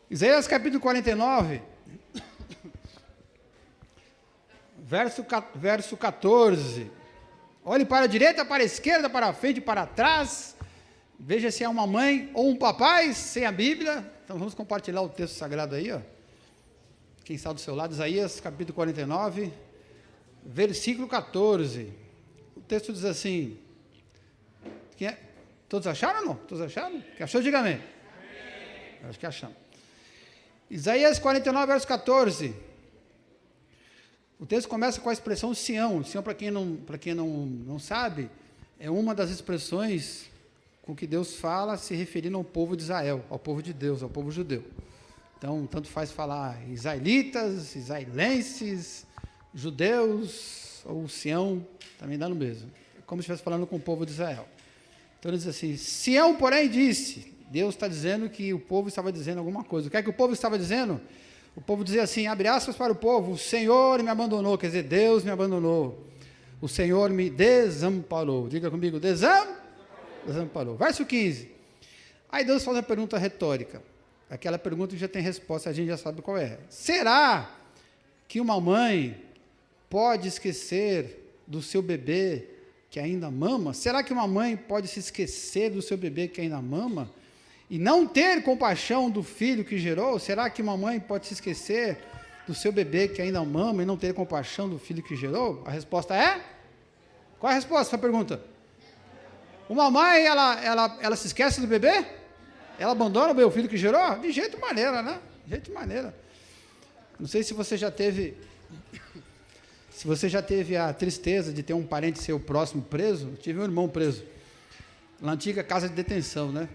Isaías capítulo 49, verso 14. Olhe para a direita, para a esquerda, para a frente, para trás. Veja se é uma mãe ou um papai sem a Bíblia. Então vamos compartilhar o texto sagrado aí, ó. Quem está do seu lado, Isaías capítulo 49, versículo 14. O texto diz assim: todos acharam ou não? Todos acharam? Quem achou, diga amém. Acho que achamos. Isaías 49, verso 14. O texto começa com a expressão Sião. Sião, para quem não sabe, é uma das expressões com que Deus fala se referindo ao povo de Israel, ao povo de Deus, ao povo judeu. Então, tanto faz falar israelitas, israelenses, judeus, ou Sião, também dá no mesmo. É como se estivesse falando com o povo de Israel. Então, ele diz assim: Sião, porém, disse. Deus está dizendo que o povo estava dizendo alguma coisa. O que é que o povo estava dizendo? O povo dizia assim, abre aspas para o povo: o Senhor me abandonou, quer dizer, Deus me abandonou. O Senhor me desamparou. Diga comigo, desamparou. Verso 15. Aí Deus faz uma pergunta retórica. Aquela pergunta que já tem resposta, a gente já sabe qual é. Será que uma mãe pode esquecer do seu bebê que ainda mama? Será que uma mãe pode se esquecer do seu bebê que ainda mama e não ter compaixão do filho que gerou? Será que uma mãe pode se esquecer do seu bebê que ainda mama e não ter compaixão do filho que gerou? A resposta é? Qual é a resposta à pergunta? Uma mãe, ela se esquece do bebê? Ela abandona o meu filho que gerou? De jeito maneira, né? De jeito maneira. Não sei se você já teve a tristeza de ter um parente seu próximo preso. Eu tive um irmão preso na antiga casa de detenção, né?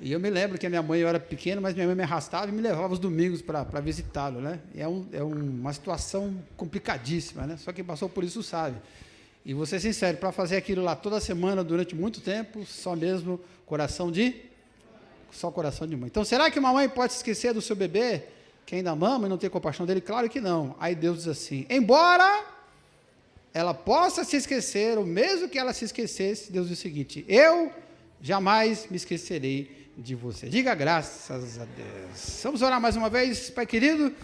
E eu me lembro que a minha mãe, eu era pequeno, mas minha mãe me arrastava e me levava os domingos para visitá-lo, né? E é uma situação complicadíssima, né? Só quem passou por isso sabe. E vou ser sincero, para fazer aquilo lá toda semana, durante muito tempo, só coração de mãe. Então, será que uma mãe pode se esquecer do seu bebê que ainda mama e não ter compaixão dele? Claro que não. Aí Deus diz assim: embora ela possa se esquecer, ou mesmo que ela se esquecesse, Deus diz o seguinte: eu jamais me esquecerei de você. Diga graças a Deus. Vamos orar mais uma vez. Pai querido,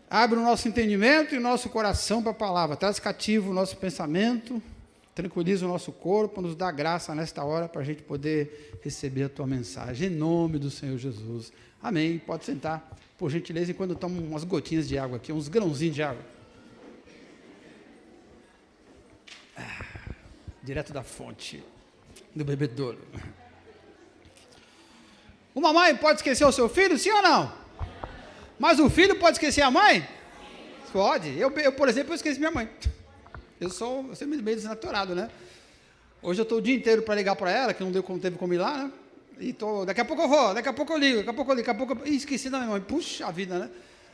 abre o nosso entendimento e o nosso coração para a palavra. Traz cativo o nosso pensamento, tranquiliza o nosso corpo, nos dá graça nesta hora para a gente poder receber a tua mensagem. Em nome do Senhor Jesus. Amém. Pode sentar, por gentileza, enquanto eu tomo umas gotinhas de água aqui, uns grãozinhos de água. Direto da fonte, do bebedouro. Uma mãe pode esquecer o seu filho, sim ou não? Mas o filho pode esquecer a mãe? Pode. Eu por exemplo, eu esqueci minha mãe. Eu sou meio desnaturado, né? Hoje eu estou o dia inteiro para ligar para ela, que não teve como ir lá, né? E daqui a pouco eu vou, daqui a pouco eu ligo, esqueci da minha mãe. Puxa vida, né?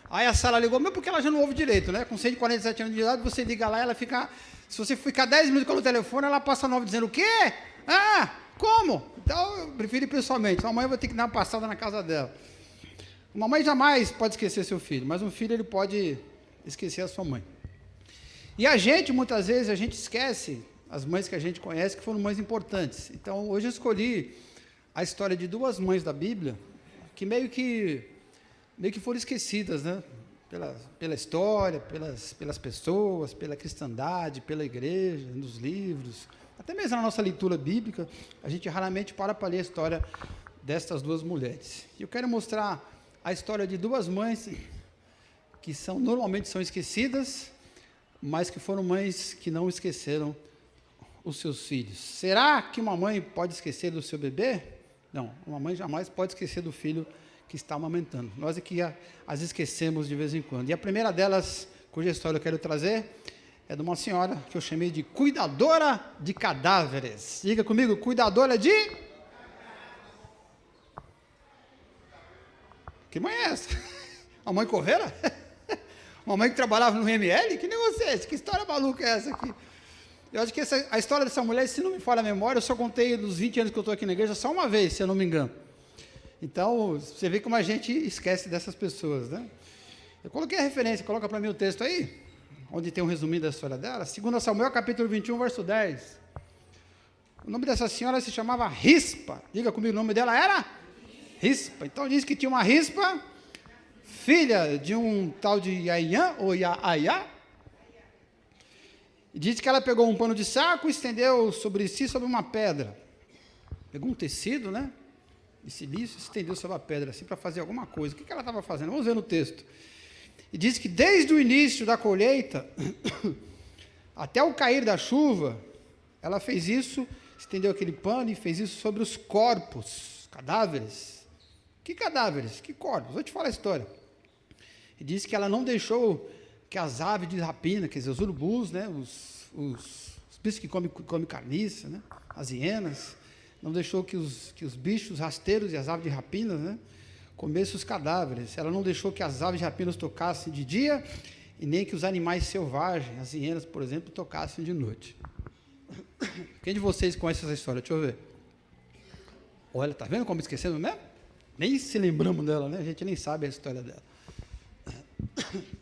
Aí a Sara ligou, porque ela já não ouve direito, né? Com 147 anos de idade, você liga lá, ela fica... Se você ficar 10 minutos com o telefone, ela passa 9 dizendo: o quê? Ah, como? Então, eu prefiro ir pessoalmente. Uma mãe vai ter que dar uma passada na casa dela. Uma mãe jamais pode esquecer seu filho, mas um filho, ele pode esquecer a sua mãe. E a gente, muitas vezes, a gente esquece as mães que a gente conhece, que foram mães importantes. Então, hoje eu escolhi a história de duas mães da Bíblia, que meio que foram esquecidas, né? Pela história, pelas pessoas, pela cristandade, pela igreja, nos livros, até mesmo na nossa leitura bíblica, a gente raramente para ler a história destas duas mulheres. E eu quero mostrar a história de duas mães que normalmente são esquecidas, mas que foram mães que não esqueceram os seus filhos. Será que uma mãe pode esquecer do seu bebê? Não, uma mãe jamais pode esquecer do filho que está amamentando. Nós aqui as esquecemos de vez em quando. E a primeira delas, cuja história eu quero trazer, é de uma senhora que eu chamei de cuidadora de cadáveres. Diga comigo, cuidadora de... Que mãe é essa? Uma mãe coveira? Uma mãe que trabalhava no ML? Que negócio é esse? Que história maluca é essa aqui? Eu acho que a história dessa mulher, se não me falha a memória, eu só contei dos 20 anos que eu estou aqui na igreja, só uma vez, se eu não me engano. Então, você vê como a gente esquece dessas pessoas, né? Eu coloquei a referência, coloca para mim o texto aí, onde tem um resuminho da história dela. 2 Samuel, capítulo 21, verso 10. O nome dessa senhora se chamava Rispa. Diga comigo, o nome dela era? Rispa. Então, diz que tinha uma rispa filha de um tal de Iaiã, ou Iaiá. E diz que ela pegou um pano de saco e estendeu sobre si sobre uma pedra. Pegou um tecido, né? De silício, estendeu sobre a pedra, assim, para fazer alguma coisa. O que ela estava fazendo? Vamos ver no texto. E diz que desde o início da colheita, até o cair da chuva, ela fez isso, estendeu aquele pano e fez isso sobre os corpos, cadáveres. Que cadáveres? Que corpos? Vou te falar a história. E diz que ela não deixou que as aves de rapina, quer dizer, os urubus, né, os bichos que comem carniça, né, as hienas, não deixou que os bichos rasteiros e as aves de rapina, né, comessem os cadáveres. Ela não deixou que as aves de rapina tocassem de dia e nem que os animais selvagens, as hienas, por exemplo, tocassem de noite. Quem de vocês conhece essa história? Deixa eu ver. Olha, tá vendo como esquecemos mesmo? Nem se lembramos dela, né? A gente nem sabe a história dela.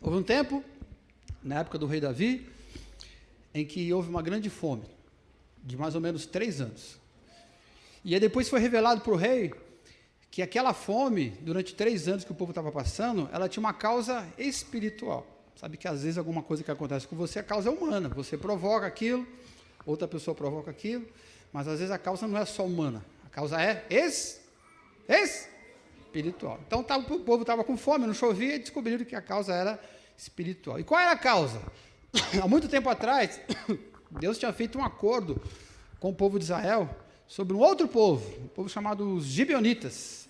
Houve um tempo, na época do rei Davi, em que houve uma grande fome, de mais ou menos 3 anos. E aí depois foi revelado para o rei que aquela fome, durante 3 anos que o povo estava passando, ela tinha uma causa espiritual. Sabe que às vezes alguma coisa que acontece com você, a causa é humana. Você provoca aquilo, outra pessoa provoca aquilo, mas às vezes a causa não é só humana, a causa é espiritual. Então o povo estava com fome, não chovia, e descobriram que a causa era espiritual. E qual era a causa? Há muito tempo atrás, Deus tinha feito um acordo com o povo de Israel sobre um outro povo, um povo chamado os Gibeonitas.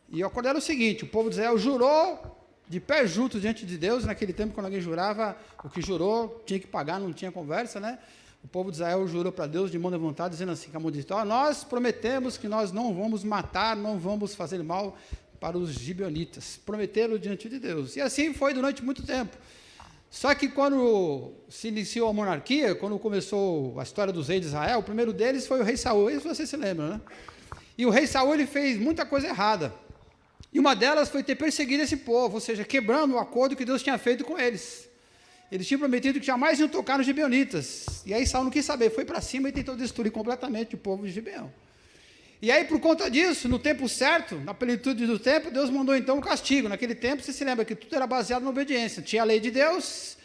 E o acordo era o seguinte: o povo de Israel jurou de pé junto diante de Deus. Naquele tempo, quando alguém jurava, o que jurou tinha que pagar, não tinha conversa, né? O povo de Israel jurou para Deus de mão levantada, dizendo assim, que a maldição: nós prometemos que nós não vamos matar, não vamos fazer mal para os Gibeonitas. Prometeram diante de Deus. E assim foi durante muito tempo. Só que quando se iniciou a monarquia, quando começou a história dos reis de Israel, o primeiro deles foi o rei Saul. Isso você se lembra, né? E o rei Saul, ele fez muita coisa errada. E uma delas foi ter perseguido esse povo, ou seja, quebrando o acordo que Deus tinha feito com eles. Eles tinham prometido que jamais iam tocar nos gibeonitas. E aí Saul não quis saber, foi para cima e tentou destruir completamente o povo de Gibeão. E aí, por conta disso, no tempo certo, na plenitude do tempo, Deus mandou então um castigo. Naquele tempo, você se lembra que tudo era baseado na obediência. Tinha a lei de Deus,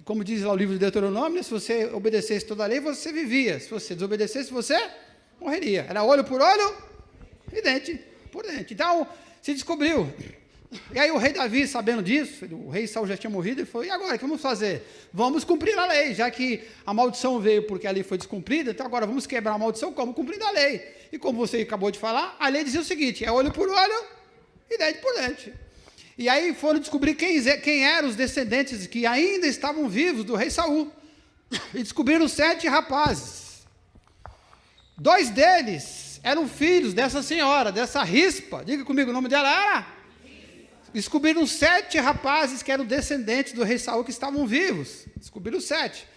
e como diz lá o livro de Deuteronômio, se você obedecesse toda a lei, você vivia. Se você desobedecesse, você morreria. Era olho por olho e dente por dente. Então, se descobriu. E aí o rei Davi, sabendo disso, o rei Saul já tinha morrido, ele falou: e agora, o que vamos fazer? Vamos cumprir a lei, já que a maldição veio porque a lei foi descumprida, então agora vamos quebrar a maldição como? Cumprindo a lei. E como você acabou de falar, a lei dizia o seguinte: é olho por olho e dente por dente. E aí foram descobrir quem eram os descendentes que ainda estavam vivos do rei Saul. E descobriram 7 rapazes. 2 deles eram filhos dessa senhora, dessa Rispa. Diga comigo, o nome dela era? Descobriram 7 rapazes que eram descendentes do rei Saul que estavam vivos. Descobriram 7.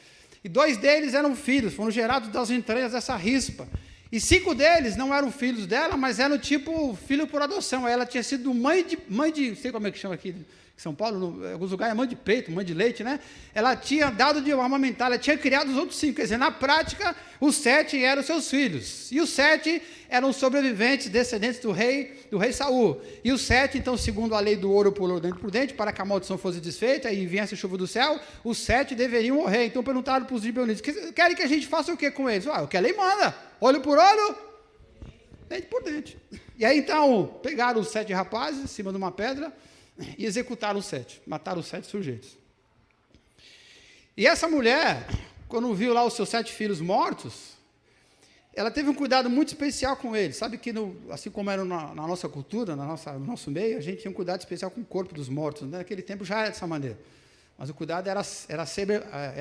E 2 deles eram filhos, foram gerados das entranhas dessa Rispa. E 5 deles não eram filhos dela, mas eram tipo filho por adoção. Ela tinha sido mãe de, não sei como é que chama aqui em São Paulo, em alguns lugares é mãe de peito, mãe de leite, né? Ela tinha dado de amamentar, ela tinha criado os outros 5. Quer dizer, na prática, os 7 eram seus filhos. E os 7 eram sobreviventes, descendentes do rei Saul. E os 7, então, segundo a lei do ouro por ouro, dente por dente, para que a maldição fosse desfeita e viesse a chuva do céu, os 7 deveriam morrer. Então perguntaram para os gibeonitas: querem que a gente faça o que com eles? O que a lei manda, olho por olho, dente por dente. E aí, então, pegaram os 7 rapazes em cima de uma pedra e executaram os 7, mataram os 7 sujeitos. E essa mulher, quando viu lá os seus 7 filhos mortos, ela teve um cuidado muito especial com eles. Sabe que, assim como era na nossa cultura, no nosso meio, a gente tinha um cuidado especial com o corpo dos mortos. Né? Naquele tempo já era dessa maneira. Mas o cuidado era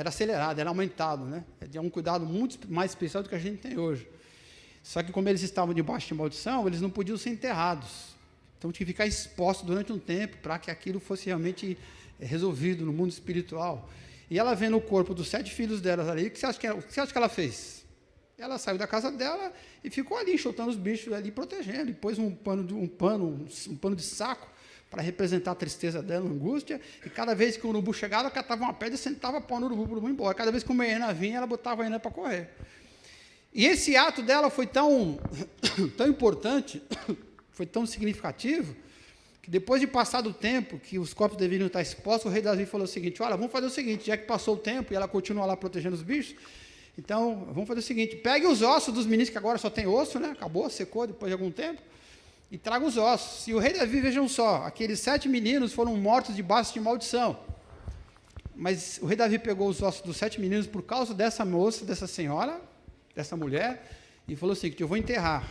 acelerado, era aumentado. Né? Era um cuidado muito mais especial do que a gente tem hoje. Só que como eles estavam debaixo de maldição, eles não podiam ser enterrados. Então tinha que ficar exposto durante um tempo para que aquilo fosse realmente resolvido no mundo espiritual. E ela vendo o corpo dos 7 filhos delas ali, o que você acha que ela fez? Ela saiu da casa dela e ficou ali enxotando os bichos ali, protegendo, e pôs um pano de saco para representar a tristeza dela, a angústia, e cada vez que o urubu chegava, ela catava uma pedra e sentava pau no urubu para o urubu ir embora. Cada vez que uma hiena vinha, ela botava a hiena para correr. E esse ato dela foi tão importante, foi tão significativo, que depois de passar do tempo, que os corpos deveriam estar expostos, o rei Davi falou o seguinte: olha, vamos fazer o seguinte, já que passou o tempo e ela continua lá protegendo os bichos, então vamos fazer o seguinte, pegue os ossos dos meninos, que agora só tem osso, né? Acabou, secou depois de algum tempo, e traga os ossos. E o rei Davi, vejam só, aqueles 7 meninos foram mortos debaixo de maldição. Mas o rei Davi pegou os ossos dos 7 meninos por causa dessa moça, dessa senhora, dessa mulher, e falou assim: eu vou enterrar,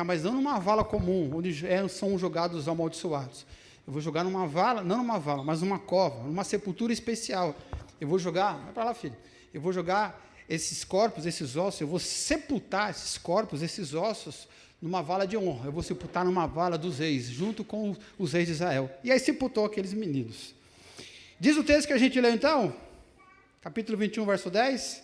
mas não numa vala comum, onde são jogados os amaldiçoados. Eu vou jogar numa vala, não numa vala, mas numa cova, numa sepultura especial. Eu vou jogar, vai para lá, filho, eu vou jogar esses corpos, esses ossos, eu vou sepultar esses corpos, esses ossos, numa vala de honra. Eu vou sepultar numa vala dos reis, junto com os reis de Israel. E aí sepultou aqueles meninos. Diz o texto que a gente leu então, capítulo 21, verso 10,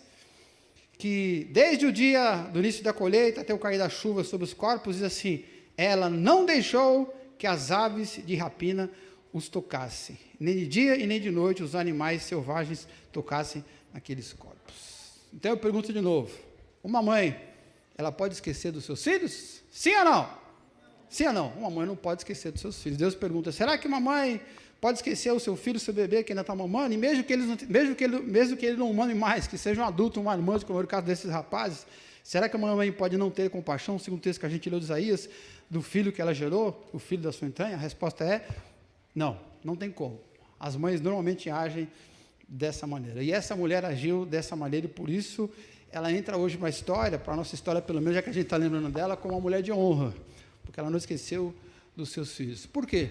que desde o dia do início da colheita até o cair da chuva sobre os corpos, diz assim: ela não deixou que as aves de rapina os tocassem, nem de dia e nem de noite os animais selvagens tocassem naqueles corpos. Então eu pergunto de novo: uma mãe, ela pode esquecer dos seus filhos? Sim ou não? Sim ou não? Uma mãe não pode esquecer dos seus filhos. Deus pergunta: será que uma mãe pode esquecer o seu filho, o seu bebê que ainda está mamando, e mesmo que ele não mame mais, que seja um adulto, um marmanjo, como é o caso desses rapazes, será que a mãe pode não ter compaixão, segundo o texto que a gente leu de Isaías, do filho que ela gerou, o filho da sua entranha? A resposta é: não, não tem como. As mães normalmente agem dessa maneira, e essa mulher agiu dessa maneira, e por isso ela entra hoje para a história, para a nossa história pelo menos, já que a gente está lembrando dela, como uma mulher de honra, porque ela não esqueceu dos seus filhos. Por quê?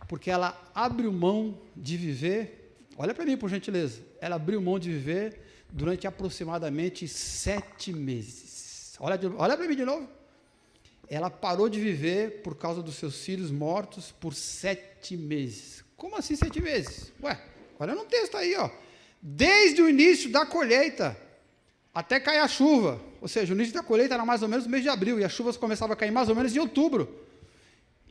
Porque ela abriu mão de viver, olha para mim por gentileza, ela abriu mão de viver durante aproximadamente 7 meses. Olha para mim de novo. Ela parou de viver por causa dos seus filhos mortos por 7 meses. Como assim 7 meses? Ué, olha no texto aí, ó. Desde o início da colheita até cair a chuva, ou seja, o início da colheita era mais ou menos no mês de abril, e as chuvas começavam a cair mais ou menos em outubro.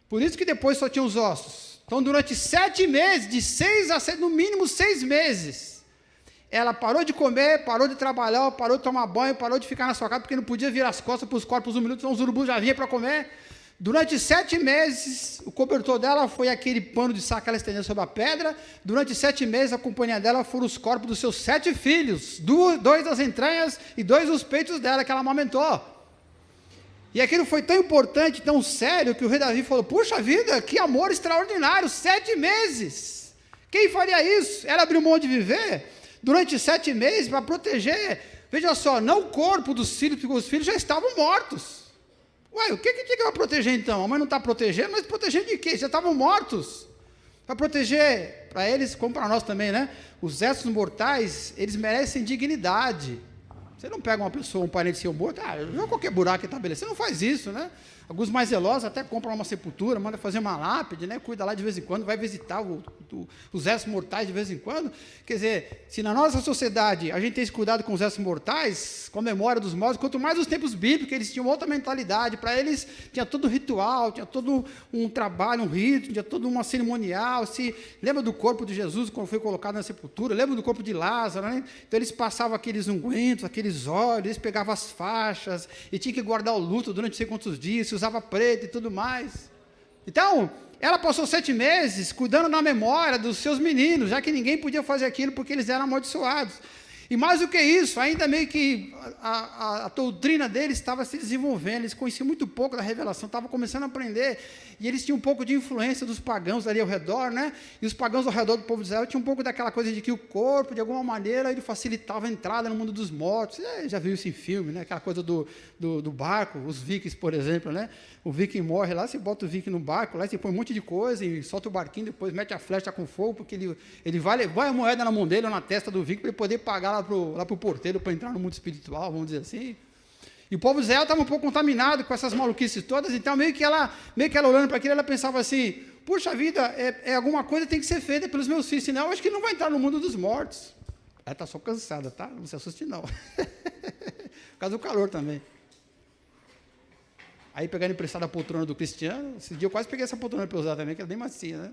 Por isso que depois só tinha os ossos. Então, durante 7 meses, de 6 a 7, no mínimo 6 meses, ela parou de comer, parou de trabalhar, parou de tomar banho, parou de ficar na sua casa, porque não podia virar as costas para os corpos humildes, então os urubus já vinham para comer. Durante 7 meses, o cobertor dela foi aquele pano de saco que ela estendeu sobre a pedra. Durante 7 meses, a companhia dela foram os corpos dos seus 7 filhos, 2 das entranhas e 2 dos peitos dela, que ela amamentou. E aquilo foi tão importante, tão sério, que o rei Davi falou: puxa vida, que amor extraordinário, 7 meses. Quem faria isso? Ela abriu mão de viver durante 7 meses para proteger, veja só, não o corpo dos filhos, porque os filhos já estavam mortos. Ué, o que tinha que proteger então? A mãe não está protegendo, mas protegendo de quê? Já estavam mortos. Para proteger, para eles, como para nós também, né? Os restos mortais, eles merecem dignidade. Você não pega uma pessoa, um parente seu morto, joga qualquer buraco que está beleza. Você não faz isso, né? Alguns mais zelosos até compram uma sepultura, manda fazer uma lápide, né? Cuida lá de vez em quando, vai visitar os restos mortais de vez em quando. Quer dizer, se na nossa sociedade a gente tem esse cuidado com os restos mortais, com a memória dos mortos, quanto mais os tempos bíblicos, eles tinham outra mentalidade. Para eles tinha todo um ritual, tinha todo um trabalho, um rito, tinha todo uma cerimonial. Lembra do corpo de Jesus quando foi colocado na sepultura? Lembra do corpo de Lázaro, né? Então eles passavam aqueles ungüentos, aqueles óleos, eles pegavam as faixas e tinha que guardar o luto durante não sei quantos dias, usava preto e tudo mais. Então, ela passou 7 meses cuidando da memória dos seus meninos, já que ninguém podia fazer aquilo porque eles eram amaldiçoados. E mais do que isso, ainda meio que a doutrina deles estava se desenvolvendo, eles conheciam muito pouco da revelação, estavam começando a aprender, e eles tinham um pouco de influência dos pagãos ali ao redor, né? E os pagãos ao redor do povo de Israel tinham um pouco daquela coisa de que o corpo, de alguma maneira, ele facilitava a entrada no mundo dos mortos. Você já viu isso em filme, né? Aquela coisa do barco, os vikings, por exemplo, né? O viking morre lá, você bota o viking no barco, lá você põe um monte de coisa e solta o barquinho, depois mete a flecha com fogo, porque ele vai levar a moeda na mão dele ou na testa do viking para ele poder pagar lá para o porteiro, para entrar no mundo espiritual, vamos dizer assim. E o povo de Israel estava um pouco contaminado com essas maluquices todas, então meio que ela olhando para aquilo, ela pensava assim: puxa vida, alguma coisa tem que ser feita pelos meus filhos, senão eu acho que não vai entrar no mundo dos mortos. Ela está só cansada, tá? Não se assuste não. Por causa do calor também. Aí pegando emprestado a poltrona do Cristiano, esse dia eu quase peguei essa poltrona para usar também, que é bem macia, né?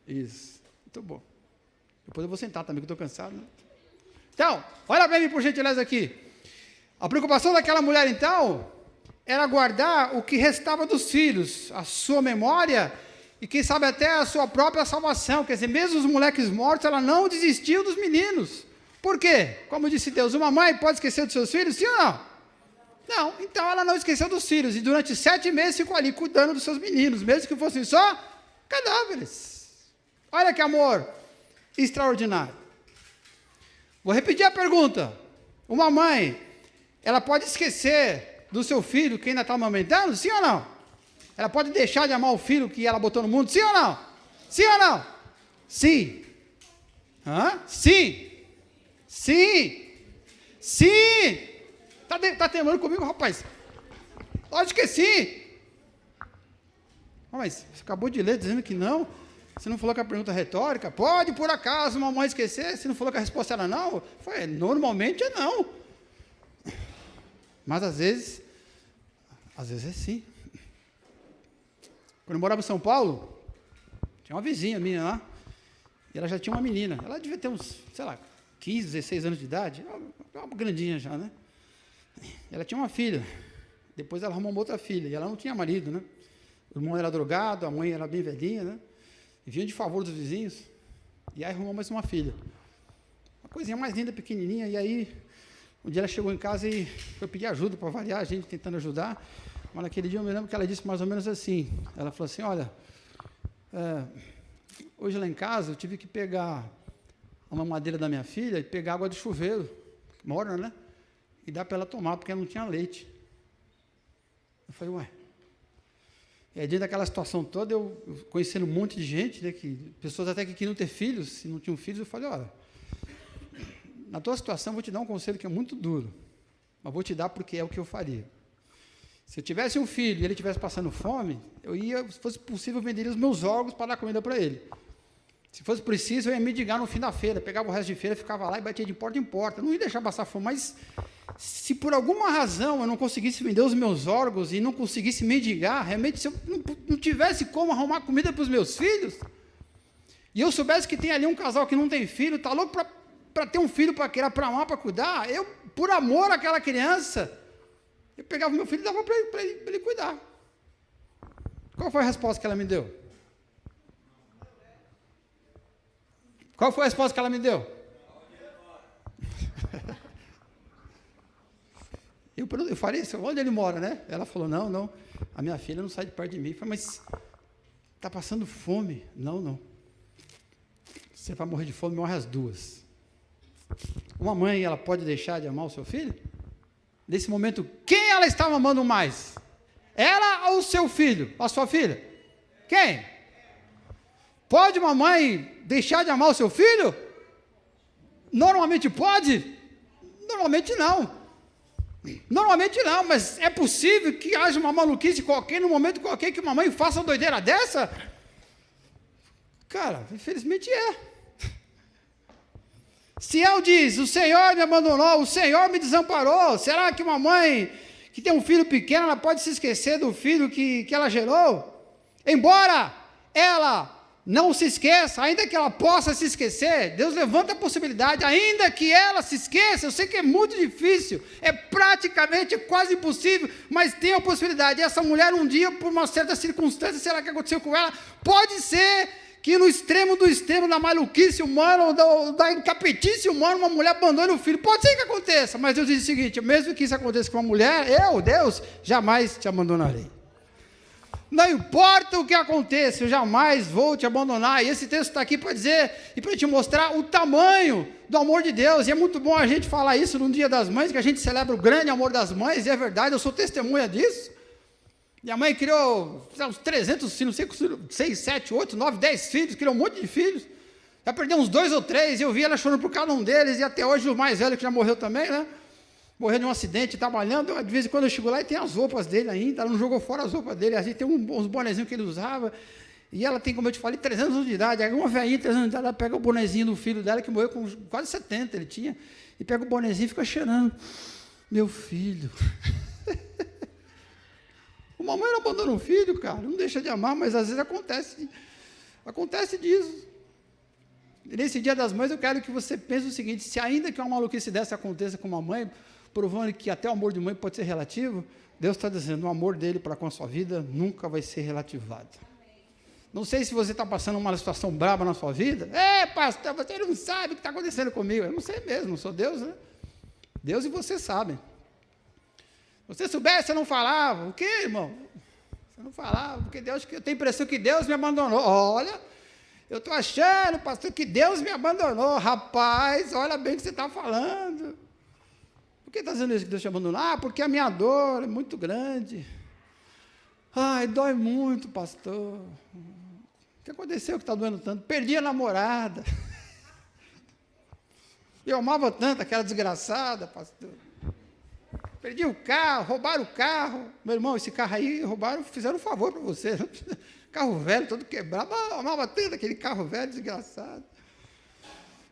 Isso, muito bom. Depois eu vou sentar também, que eu estou cansado, né? Então, olha para mim por gentileza aqui. A preocupação daquela mulher, então, era guardar o que restava dos filhos, a sua memória, e quem sabe até a sua própria salvação. Quer dizer, mesmo os moleques mortos, ela não desistiu dos meninos. Por quê? Como disse Deus, uma mãe pode esquecer dos seus filhos, sim ou não? Não, então ela não esqueceu dos filhos, e durante 7 meses ficou ali cuidando dos seus meninos, mesmo que fossem só cadáveres. Olha que amor extraordinário. Vou repetir a pergunta. Uma mãe, ela pode esquecer do seu filho que ainda está amamentando, sim ou não? Ela pode deixar de amar o filho que ela botou no mundo, sim ou não? Sim ou não? Sim. Hã? Sim. Sim. Sim. Está temendo comigo, rapaz? Lógico que sim. Mas você acabou de ler dizendo que não. Você não falou que a pergunta é retórica? Pode, por acaso, uma mãe esquecer? Você não falou que a resposta era não? Foi, normalmente é não. Mas às vezes é sim. Quando eu morava em São Paulo, tinha uma vizinha minha lá, e ela já tinha uma menina. Ela devia ter uns, 15, 16 anos de idade, uma grandinha já, né? Ela tinha uma filha, depois ela arrumou uma outra filha, e ela não tinha marido, né? O irmão era drogado, a mãe era bem velhinha, né? E vinha de favor dos vizinhos, e aí arrumou mais uma filha. Uma coisinha mais linda, pequenininha, e aí, um dia ela chegou em casa e foi pedir ajuda, para variar, a gente tentando ajudar, mas naquele dia eu me lembro que ela disse mais ou menos assim, ela falou assim, olha, hoje lá em casa eu tive que pegar a mamadeira da minha filha e pegar água do chuveiro, morna, né? E dar para ela tomar, porque ela não tinha leite. Eu falei, ué. E aí, dentro daquela situação toda, eu conhecendo um monte de gente, né, pessoas até que queriam ter filhos, se não tinham filhos, eu falei, olha, na tua situação eu vou te dar um conselho que é muito duro, mas vou te dar porque é o que eu faria. Se eu tivesse um filho e ele estivesse passando fome, eu ia, se fosse possível, venderia os meus órgãos para dar comida para ele. Se fosse preciso, eu ia mendigar no fim da feira, pegava o resto de feira, ficava lá e batia de porta em porta. Não ia deixar passar fome, mas se por alguma razão eu não conseguisse vender os meus órgãos e não conseguisse mendigar, realmente, se eu não tivesse como arrumar comida para os meus filhos, e eu soubesse que tem ali um casal que não tem filho, está louco para ter um filho para criar, para amar, para cuidar, eu, por amor àquela criança, eu pegava o meu filho e dava para ele cuidar. Qual foi a resposta que ela me deu? Qual foi a resposta que ela me deu? Eu falei isso, onde ele mora, né? Ela falou, não, a minha filha não sai de perto de mim. Eu falei, mas está passando fome? Não. Você vai morrer de fome, morre as duas. Uma mãe, ela pode deixar de amar o seu filho? Nesse momento, quem ela estava amando mais? Ela ou o seu filho? A sua filha? Quem? Pode uma mãe deixar de amar o seu filho? Normalmente pode? Normalmente não. Normalmente não, mas é possível que haja uma maluquice qualquer, no momento qualquer, que uma mãe faça uma doideira dessa? Cara, infelizmente é. Sião diz, o Senhor me abandonou, o Senhor me desamparou. Será que uma mãe que tem um filho pequeno, ela pode se esquecer do filho que ela gerou? Embora ela não se esqueça, ainda que ela possa se esquecer, Deus levanta a possibilidade, ainda que ela se esqueça, eu sei que é muito difícil, é praticamente quase impossível, mas tem a possibilidade. E essa mulher um dia, por uma certa circunstância, será que aconteceu com ela? Pode ser que no extremo do extremo da maluquice humana, da incapetice humana, uma mulher abandone o filho. Pode ser que aconteça, mas Deus diz o seguinte, mesmo que isso aconteça com uma mulher, eu, Deus, jamais te abandonarei. Não importa o que aconteça, eu jamais vou te abandonar. E esse texto está aqui para dizer e para te mostrar o tamanho do amor de Deus. E é muito bom a gente falar isso no Dia das Mães, que a gente celebra o grande amor das mães, e é verdade, eu sou testemunha disso. Minha mãe criou uns 300 filhos, não sei, 6, 7, 8, 9, 10 filhos, criou um monte de filhos. Já perdeu uns 2 ou 3, e eu vi ela chorando por cada um deles, e até hoje o mais velho, que já morreu também, né? Morreu de um acidente, trabalhando, de vez em quando eu chego lá e tem as roupas dele ainda, ela não jogou fora as roupas dele, a gente tem uns bonezinhos que ele usava, e ela tem, como eu te falei, 300 anos de idade, aí uma velhinha, 300 anos de idade, ela pega o bonezinho do filho dela, que morreu com quase 70, ele tinha, e pega o bonezinho e fica cheirando, meu filho. Uma mãe não abandona um filho, cara, não deixa de amar, mas às vezes acontece disso. E nesse Dia das Mães eu quero que você pense o seguinte, se ainda que uma maluquice dessa aconteça com uma mãe, provando que até o amor de mãe pode ser relativo, Deus está dizendo, o amor dele para com a sua vida nunca vai ser relativado. Não sei se você está passando uma situação braba na sua vida. Pastor, você não sabe o que está acontecendo comigo. Eu não sei mesmo, não sou Deus, né? Deus e você sabem. Se você soubesse, você não falava. O quê, irmão? Você não falava, porque Deus, eu tenho a impressão que Deus me abandonou. Olha, eu estou achando, pastor, que Deus me abandonou. Rapaz, olha bem o que você está falando. Por que está dizendo isso, que Deus te abandonou? Porque a minha dor é muito grande. Ai, dói muito, pastor. O que aconteceu que está doendo tanto? Perdi a namorada. Eu amava tanto aquela desgraçada, pastor. Perdi o carro, roubaram o carro. Meu irmão, esse carro aí roubaram, fizeram um favor para você. Carro velho, todo quebrado. Eu amava tanto aquele carro velho, desgraçado.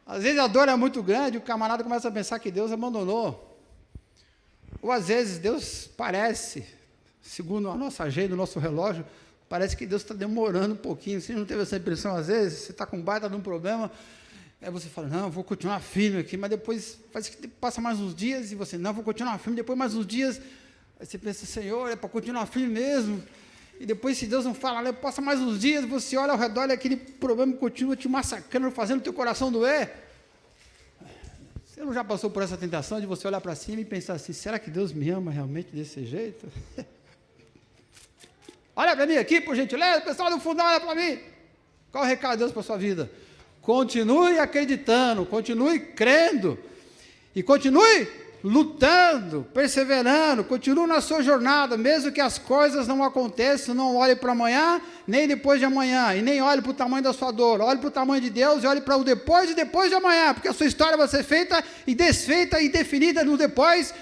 Às vezes a dor é muito grande, o camarada começa a pensar que Deus abandonou. Ou às vezes Deus parece, segundo a nossa agenda, o nosso relógio, parece que Deus está demorando um pouquinho. Você não teve essa impressão às vezes? Você está com baita de um problema, aí você fala, não, vou continuar firme aqui, mas depois parece que passa mais uns dias e você, não, vou continuar firme, depois mais uns dias, aí você pensa, Senhor, é para continuar firme mesmo, e depois se Deus não fala, passa mais uns dias, você olha ao redor e aquele problema continua te massacrando, fazendo o teu coração doer. Você não já passou por essa tentação de você olhar para cima e pensar assim, será que Deus me ama realmente desse jeito? Olha para mim aqui, por gentileza, pessoal do fundão, olha para mim. Qual o recado de Deus para a sua vida? Continue acreditando, continue crendo, e continue lutando, perseverando, continue na sua jornada, mesmo que as coisas não aconteçam, não olhe para amanhã, nem depois de amanhã, e nem olhe para o tamanho da sua dor, olhe para o tamanho de Deus, e olhe para o depois e depois de amanhã, porque a sua história vai ser feita e desfeita e definida no depois